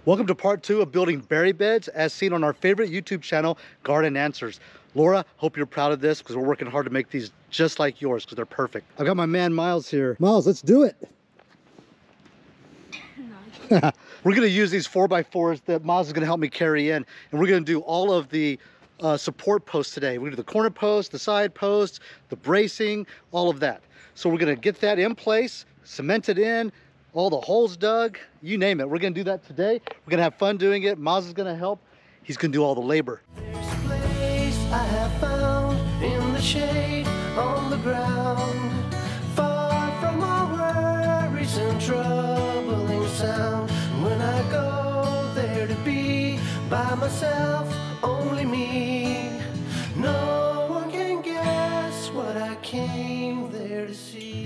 Welcome to part 2 of building berry beds as seen on our favorite YouTube channel, Garden Answers. Laura, hope you're proud of this because we're working hard to make these just like yours because they're perfect. I've got my man Miles here. Miles, let's do it. No. We're gonna use these 4x4s that Miles is gonna help me carry in, and we're gonna do all of the support posts today. We're gonna do the corner post, the side posts, the bracing, all of that. So we're gonna get that in place, cement it in, all the holes dug, you name it. We're gonna do that today. We're gonna have fun doing it. Miles is gonna help. He's gonna do all the labor. There's a place I have found in the shade on the ground, far from all worries and troubling sound. When I go there to be by myself, only me, no one can guess what I came there to see.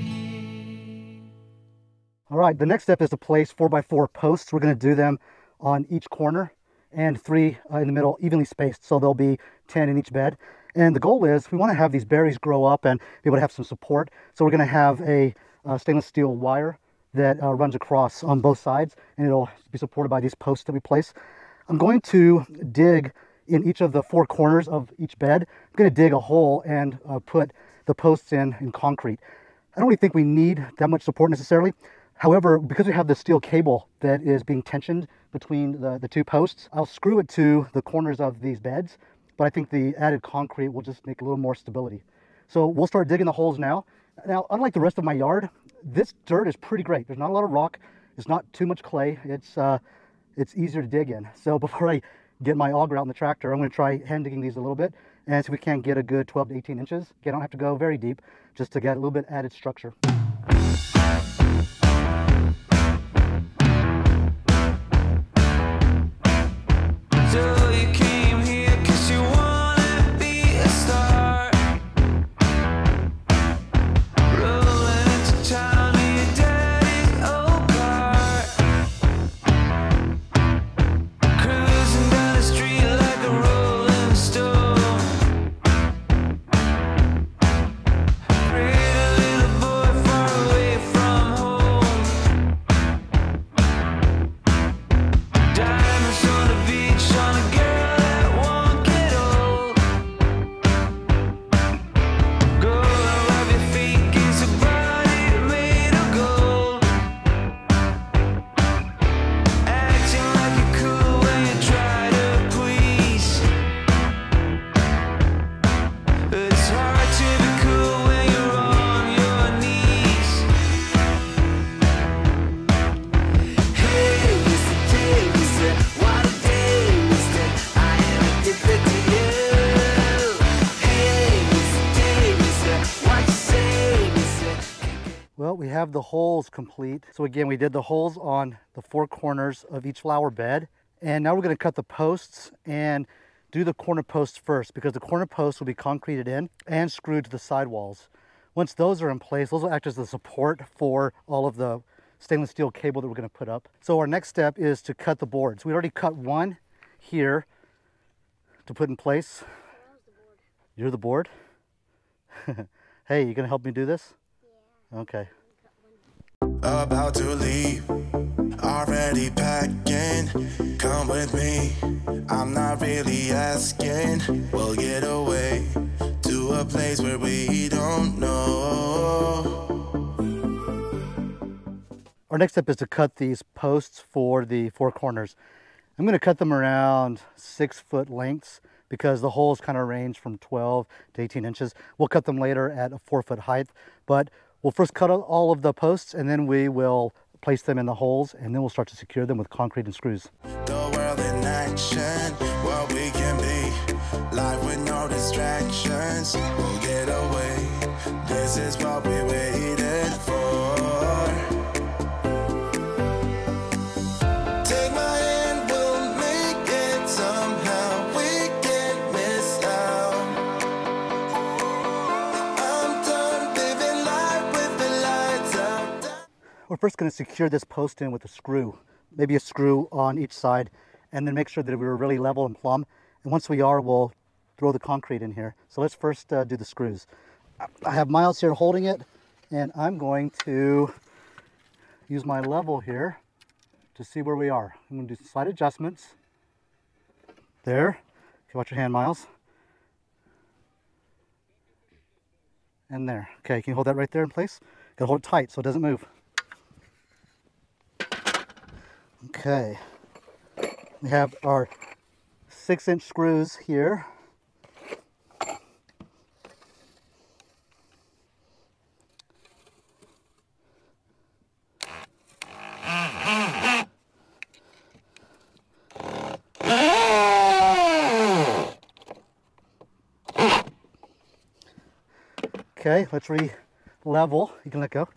All right, the next step is to place 4x4 posts. We're gonna do them on each corner and 3 in the middle, evenly spaced, so there'll be 10 in each bed. And the goal is we wanna have these berries grow up and be able to have some support. So we're gonna have a stainless steel wire that runs across on both sides, and it'll be supported by these posts that we place. I'm going to dig in each of the 4 corners of each bed. I'm gonna dig a hole and put the posts in concrete. I don't really think we need that much support necessarily. However, because we have the steel cable that is being tensioned between the 2 posts, I'll screw it to the corners of these beds, but I think the added concrete will just make a little more stability. So we'll start digging the holes now. Now, unlike the rest of my yard, this dirt is pretty great. There's not a lot of rock. It's not too much clay. It's easier to dig in. So before I get my auger out in the tractor, I'm going to try hand digging these a little bit and see if we can get a good 12 to 18 inches. Again, I don't have to go very deep just to get a little bit added structure. Well, we have the holes complete. So again, we did the holes on the 4 corners of each flower bed. And now we're going to cut the posts and do the corner posts first, because the corner posts will be concreted in and screwed to the side walls. Once those are in place, those will act as the support for all of the stainless steel cable that we're going to put up. So our next step is to cut the boards. We already cut one here to put in place. You're the board? Hey, you going to help me do this? Okay. About to leave, already packing. Come with me, I'm not really asking. We'll get away to a place where we don't know. Our next step is to cut these posts for the 4 corners. I'm going to cut them around 6-foot lengths because the holes kind of range from 12 to 18 inches. We'll cut them later at a 4-foot height, but we'll first cut all of the posts and then we will place them in the holes, and then we'll start to secure them with concrete and screws. The world in action, what we can be, life with no distractions. We'll get away, this is what we waited for. Take my hand, we'll make it somehow. We can't miss out. I'm done living life with the lights out. We're first going to secure this post in with a screw, maybe a screw on each side, and then make sure that we're really level and plumb. And once we are, we'll throw the concrete in here. So let's first do the screws. I have Miles here holding it, and I'm going to use my level here to see where we are. I'm going to do some slight adjustments. There. Okay, watch your hand, Miles. And there. Okay, can you hold that right there in place? Gotta hold it tight so it doesn't move. Okay. We have our 6-inch screws here. Okay, let's re-level. You can let go.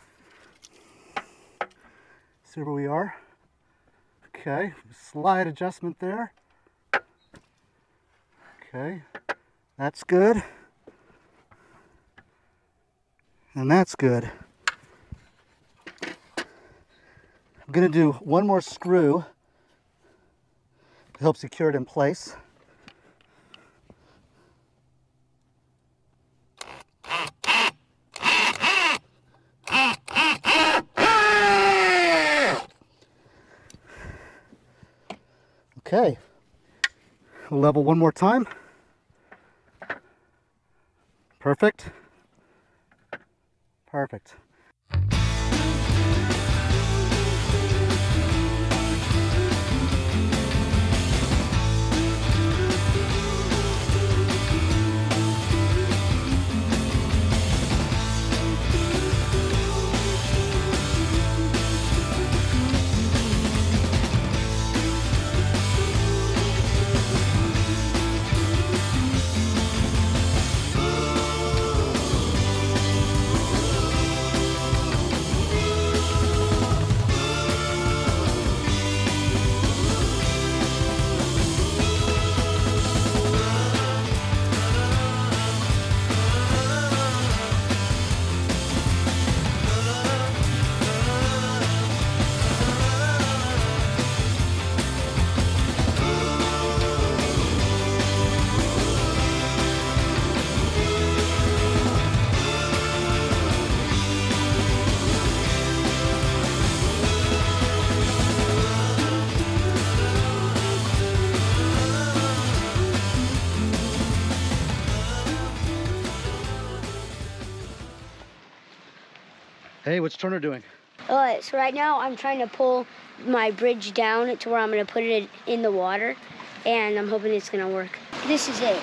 See where we are. Okay, slight adjustment there. Okay, that's good. And that's good. I'm going to do one more screw to help secure it in place. Okay, we'll level one more time. Perfect. Perfect. Hey, what's Turner doing? So right now I'm trying to pull my bridge down to where I'm going to put it in the water, and I'm hoping it's going to work. This is it.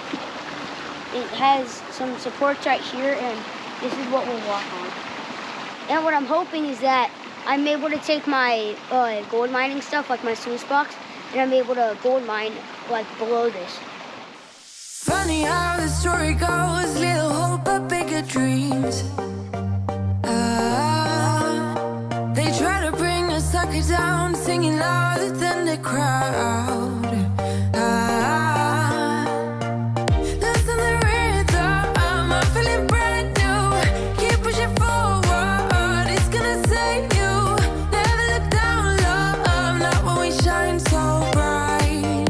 It has some supports right here, and this is what we'll walk on. And what I'm hoping is that I'm able to take my gold mining stuff, like my sluice box, and I'm able to gold mine like below this. Funny how the story goes, little hope but bigger dreams. They try to bring a sucker down, singing louder than the crowd. Listen the rhythm, I'm feeling brand new. Keep pushing forward, it's gonna save you. Never look down, love, not when we shine so bright.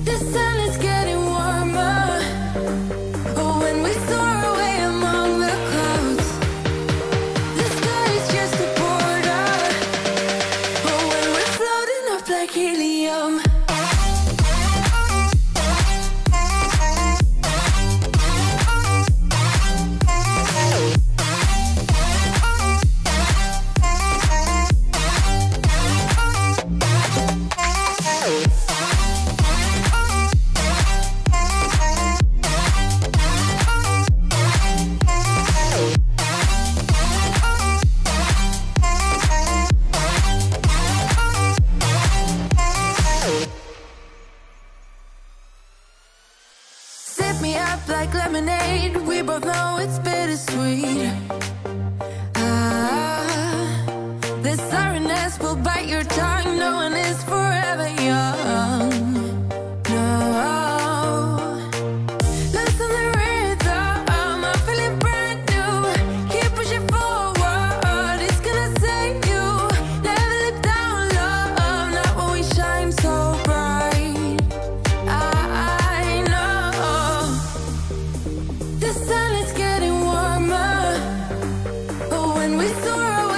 The sun is getting warmer. When we soar away among the clouds, the sky is just a border. But when we're floating up like helium, sip me up like lemonade. We both know it's bittersweet. The sorrowness will bite your tongue. No one is forever young. No. Listen the rhythm, I'm feeling brand new. Keep pushing forward, it's gonna save you. Never look down, love, not when we shine so bright. I know the sun is getting warmer. But when we soar away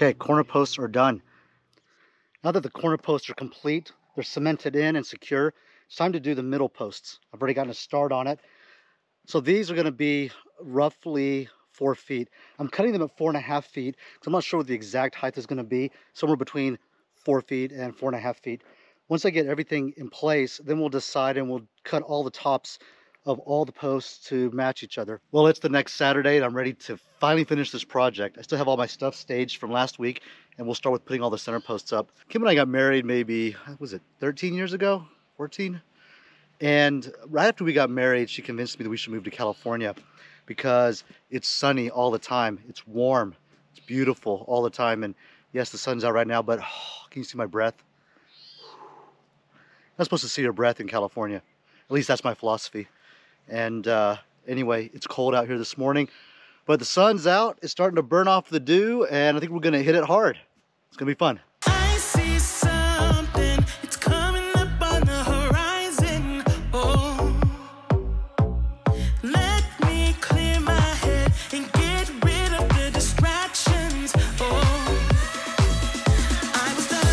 Okay, corner posts are done. Now that the corner posts are complete, they're cemented in and secure, it's time to do the middle posts. I've already gotten a start on it. So these are going to be roughly 4 feet. I'm cutting them at 4.5 feet because I'm not sure what the exact height is going to be, somewhere between 4 feet and 4.5 feet. Once I get everything in place, then we'll decide and we'll cut all the tops of all the posts to match each other. Well, it's the next Saturday and I'm ready to finally finish this project. I still have all my stuff staged from last week and we'll start with putting all the center posts up. Kim and I got married maybe, was it 13 years ago? 14? And right after we got married, she convinced me that we should move to California because it's sunny all the time. It's warm. It's beautiful all the time. And yes, the sun's out right now, but can you see my breath? I'm not supposed to see your breath in California. At least that's my philosophy. And anyway, it's cold out here this morning, but the sun's out. It's starting to burn off the dew, and I think we're going to hit it hard. It's going to be fun. I see something, it's coming up on the horizon. Oh, let me clear my head and get rid of the distractions. Oh, I was down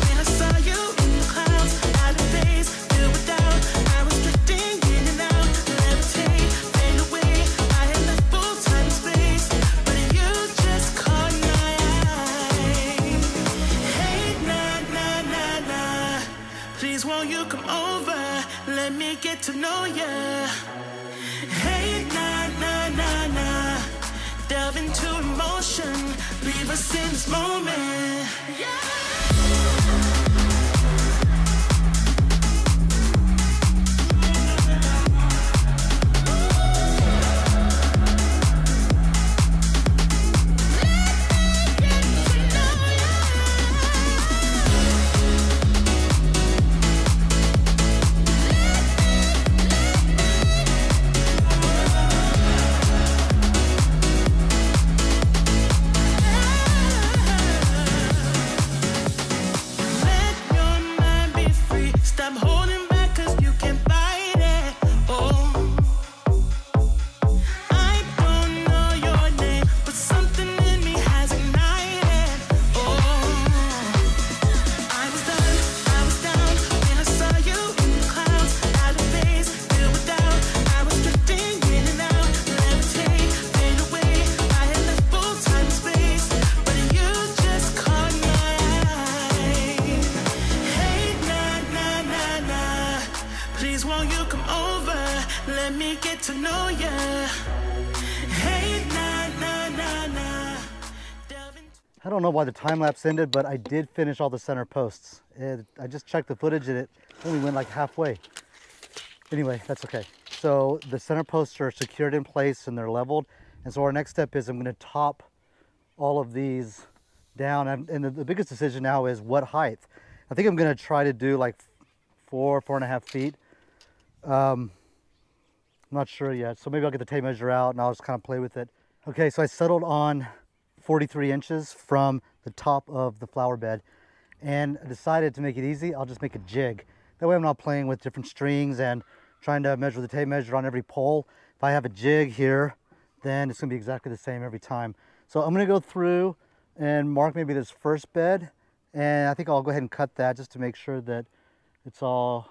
when I saw you in the clouds. Out of days, filled with doubt. I was drifting in and out, levitate, fade away. I had left full time and space, but you just caught my eye. Hey, nah, please won't you come over? Let me get to know ya. Hey, nah, delve into emotion. Leave us in this moment. I don't know why the time lapse ended, but I did finish all the center posts. I just checked the footage and it only went like halfway. Anyway, that's okay. So the center posts are secured in place and they're leveled. And so our next step is I'm going to top all of these down. And the biggest decision now is what height. I think I'm going to try to do like 4.5 feet. I'm not sure yet. So maybe I'll get the tape measure out and I'll just kind of play with it. Okay, so I settled on 43 inches from the top of the flower bed, and I decided to make it easy, I'll just make a jig. That way I'm not playing with different strings and trying to measure the tape measure on every pole. If I have a jig here, then it's gonna be exactly the same every time. So I'm gonna go through and mark maybe this first bed, and I think I'll go ahead and cut that just to make sure that it's all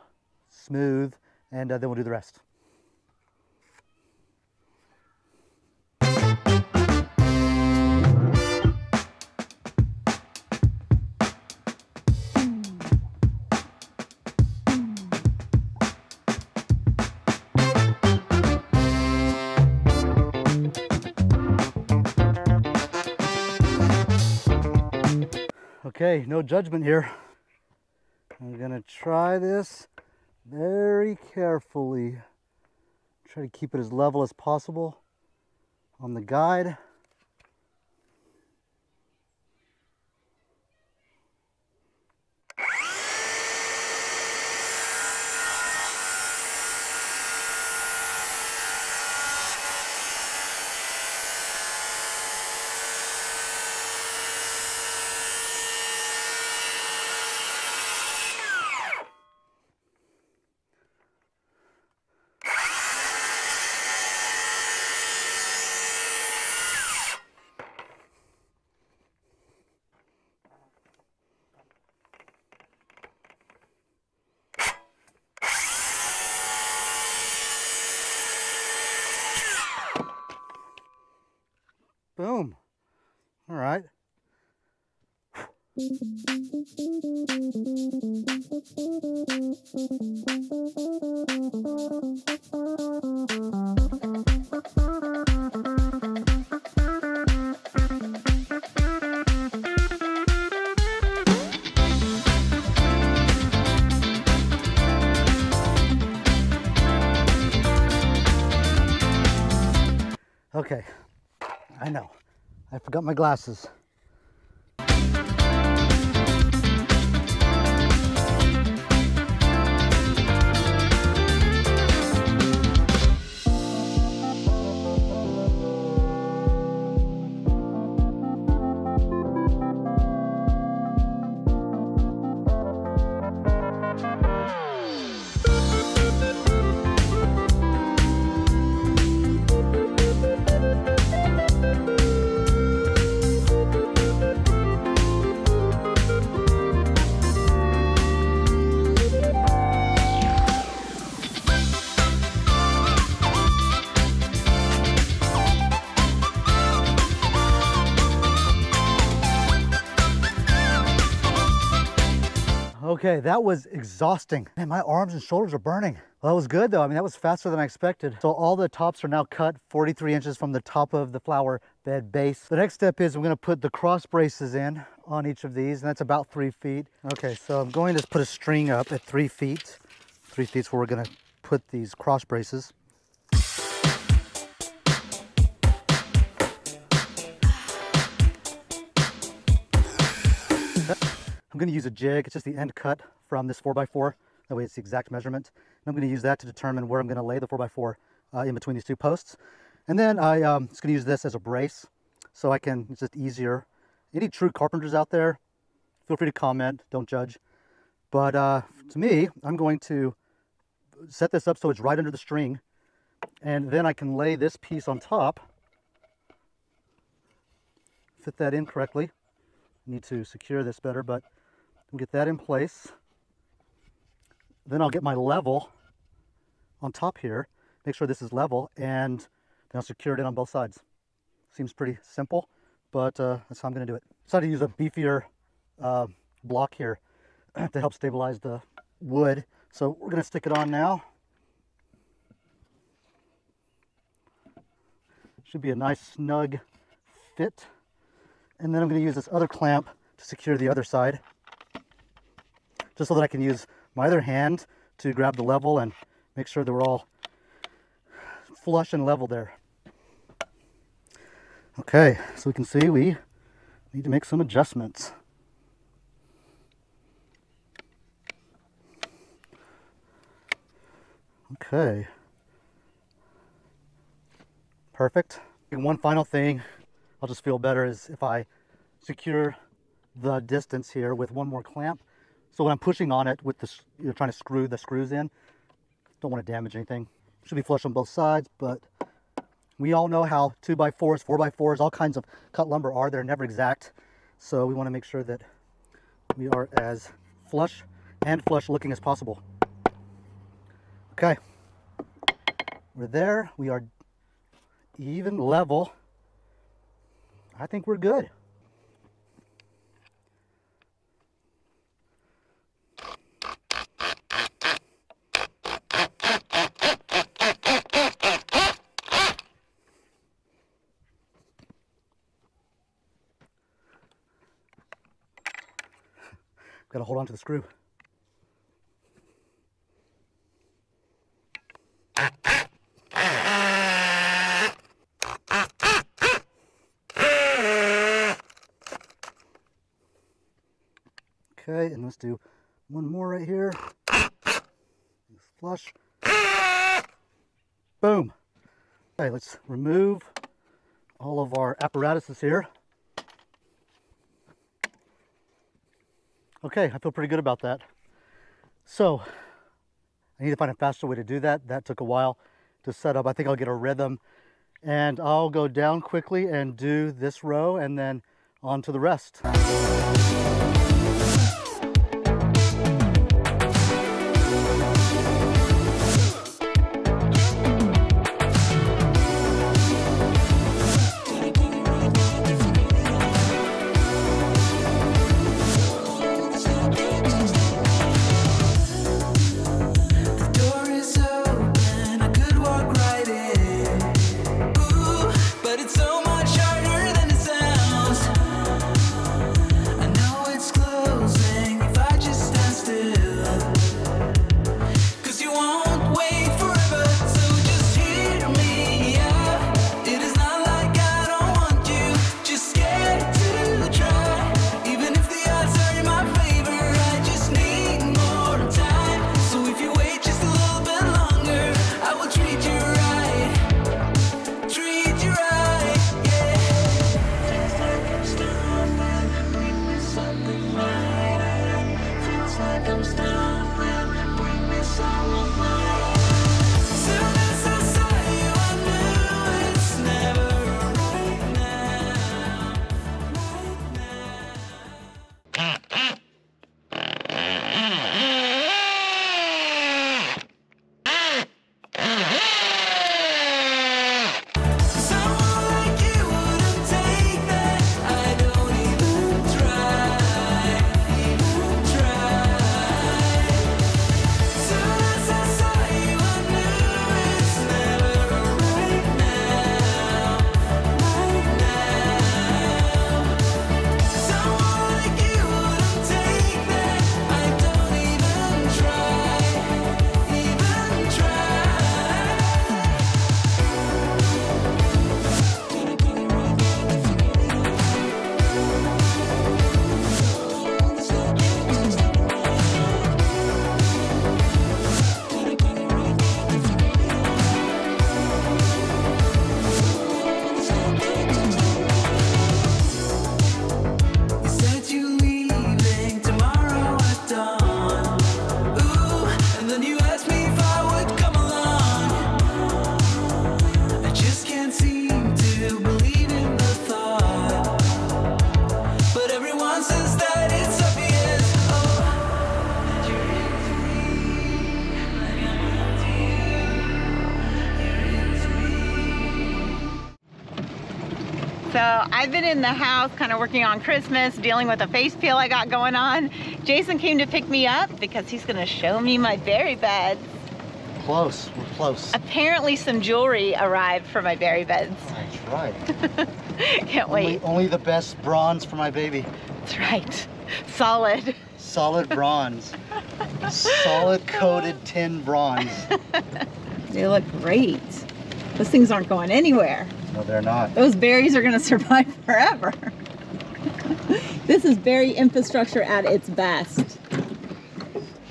smooth, and then we'll do the rest. Okay, no judgment here. I'm gonna try this very carefully. Try to keep it as level as possible on the guide. Boom. All right. Okay, I know. I forgot my glasses. Okay, that was exhausting. Man, my arms and shoulders are burning. Well, that was good though. I mean, that was faster than I expected. So all the tops are now cut 43 inches from the top of the flower bed base. The next step is we're gonna put the cross braces in on each of these, and that's about 3 feet. Okay, so I'm going to put a string up at 3 feet. 3 feet's where we're gonna put these cross braces. I'm going to use a jig. It's just the end cut from this 4x4. That way it's the exact measurement. And I'm going to use that to determine where I'm going to lay the 4x4 in between these two posts. And then I'm just going to use this as a brace so I can, it's just easier. Any true carpenters out there, feel free to comment, don't judge. But to me, I'm going to set this up so it's right under the string. And then I can lay this piece on top. Fit that in correctly. I need to secure this better, but we'll get that in place. Then I'll get my level on top here, make sure this is level, and then I'll secure it in on both sides. Seems pretty simple, but that's how I'm going to do it. Decided to use a beefier block here to help stabilize the wood. So we're going to stick it on now. Should be a nice snug fit. And then I'm going to use this other clamp to secure the other side, just so that I can use my other hand to grab the level and make sure that we're all flush and level there. Okay, so we can see we need to make some adjustments. Okay. Perfect. And one final thing I'll just feel better is if I secure the distance here with one more clamp. So when I'm pushing on it with the, trying to screw the screws in, don't want to damage anything. Should be flush on both sides, but we all know how 2x4s, 4x4s, all kinds of cut lumber are. They're never exact. So we want to make sure that we are as flush and flush looking as possible. Okay, we're there. We are even level. I think we're good. Got to hold on to the screw. Okay, and let's do one more right here. Flush. Boom. Okay, let's remove all of our apparatuses here. Okay, I feel pretty good about that. So, I need to find a faster way to do that. That took a while to set up. I think I'll get a rhythm, and I'll go down quickly and do this row and then on to the rest. So I've been in the house kind of working on Christmas, dealing with a face peel I got going on. Jason came to pick me up because he's gonna show me my berry beds. Close, we're close. Apparently some jewelry arrived for my berry beds. That's right. Can't wait. Only the best bronze for my baby. That's right. Solid. Solid bronze. Solid coated tin bronze. They look great. Those things aren't going anywhere. No, they're not. Those berries are gonna survive forever. This is berry infrastructure at its best.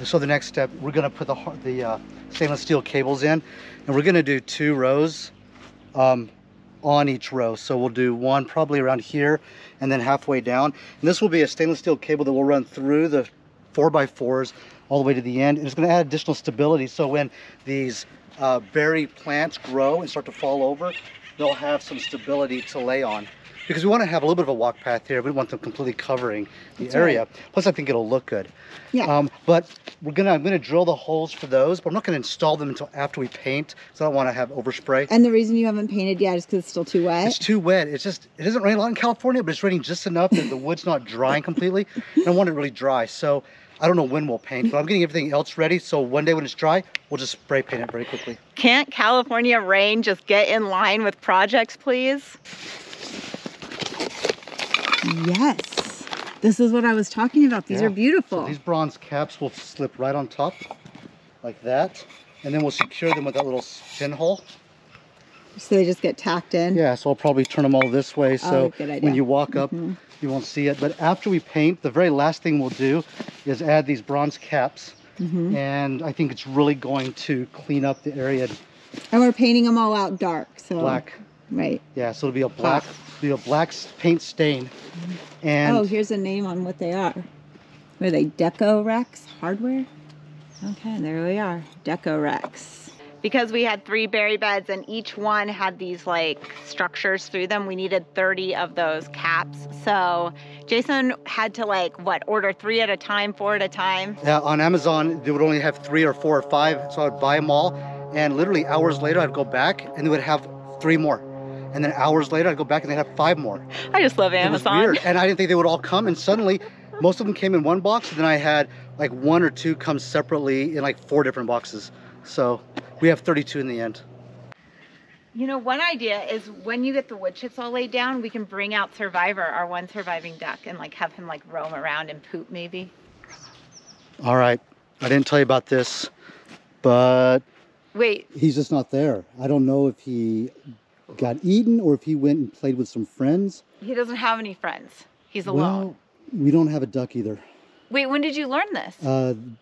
So the next step, we're gonna put the stainless steel cables in, and we're gonna do 2 rows on each row. So we'll do one probably around here and then halfway down. And this will be a stainless steel cable that will run through the 4x4s all the way to the end. And it's gonna add additional stability. So when these berry plants grow and start to fall over, they'll have some stability to lay on. Because we want to have a little bit of a walk path here. We don't want them completely covering the area. Right. Plus, I think it'll look good. Yeah. But I'm gonna drill the holes for those, but I'm not gonna install them until after we paint, so I don't want to have overspray. And the reason you haven't painted yet is because it's still too wet? It's too wet. It doesn't rain a lot in California, but it's raining just enough that the wood's not drying completely. I don't want it really dry, so I don't know when we'll paint, but I'm getting everything else ready, so one day when it's dry, we'll just spray paint it very quickly. Can't California rain just get in line with projects, please? Yes, this is what I was talking about. These are beautiful. So these bronze caps will slip right on top like that, and then we'll secure them with that little pinhole. So they just get tacked in? Yeah, so I'll probably turn them all this way, so when you walk up, you won't see it. But after we paint, the very last thing we'll do is add these bronze caps, and I think it's really going to clean up the area. And we're painting them all out dark, so black. Right. Yeah, so it'll be a black. Be a black paint stain. And here's a name on what they are. Are they Deco Rex hardware? Okay, there we are, Deco Rex. Because we had 3 berry beds and each one had these like structures through them, we needed 30 of those caps. So Jason had to order 3 at a time, 4 at a time? Yeah, on Amazon, they would only have 3 or 4 or 5, so I would buy them all. And literally hours later, I'd go back and they would have 3 more. And then hours later, I'd go back and they'd have 5 more. I just love Amazon. It was weird. And I didn't think they would all come. And suddenly, most of them came in one box. And then I had 1 or 2 come separately in 4 different boxes. So we have 32 in the end. You know, one idea is when you get the wood chips all laid down, we can bring out Survivor, our one surviving duck, and have him roam around and poop maybe. All right. I didn't tell you about this, but wait, he's just not there. I don't know if he got eaten or if he went and played with some friends. He doesn't have any friends. He's alone. Well, we don't have a duck either. Wait, when did you learn this?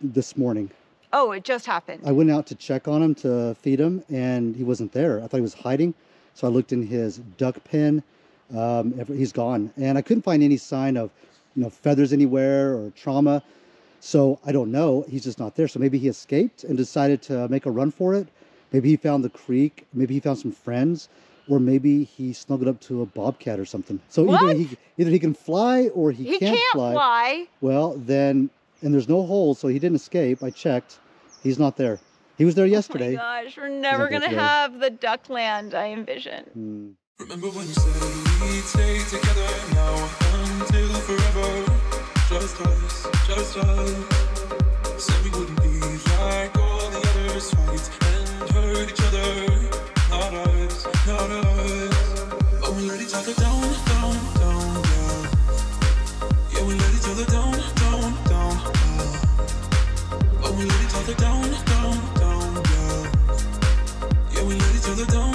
This morning. Oh, it just happened. I went out to check on him to feed him and he wasn't there. I thought he was hiding. So I looked in his duck pen. He's gone. And I couldn't find any sign of, feathers anywhere or trauma. So I don't know. He's just not there. So maybe he escaped and decided to make a run for it. Maybe he found the creek. Maybe he found some friends. Or maybe he snuggled up to a bobcat or something. So either he can fly or he can't fly. Well, then, and there's no hole, so he didn't escape. I checked. He's not there. He was there yesterday. Oh my gosh, we're never going to have the duck land I envision. Remember when you said we'd stay together now until forever? Just us. Said we wouldn't be like all the others, fight and hurt each other. Not us. But we let each other down, yeah. Yeah, we let each other down, But we let each other down, yeah. Yeah, we let each other down,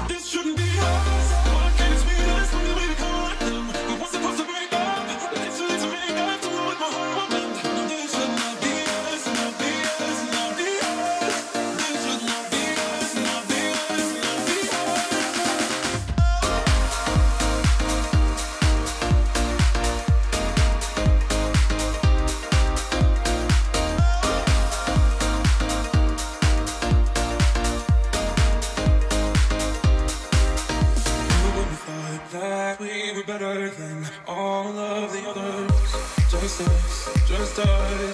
This shouldn't be us. Why can't it be us when we caught them? We weren't supposed to break up. Literally to make up to what my heart meant. No, this should not be us, not be us, not be us. This should not be us, not be us, not be that we were better than all of the others. Just us.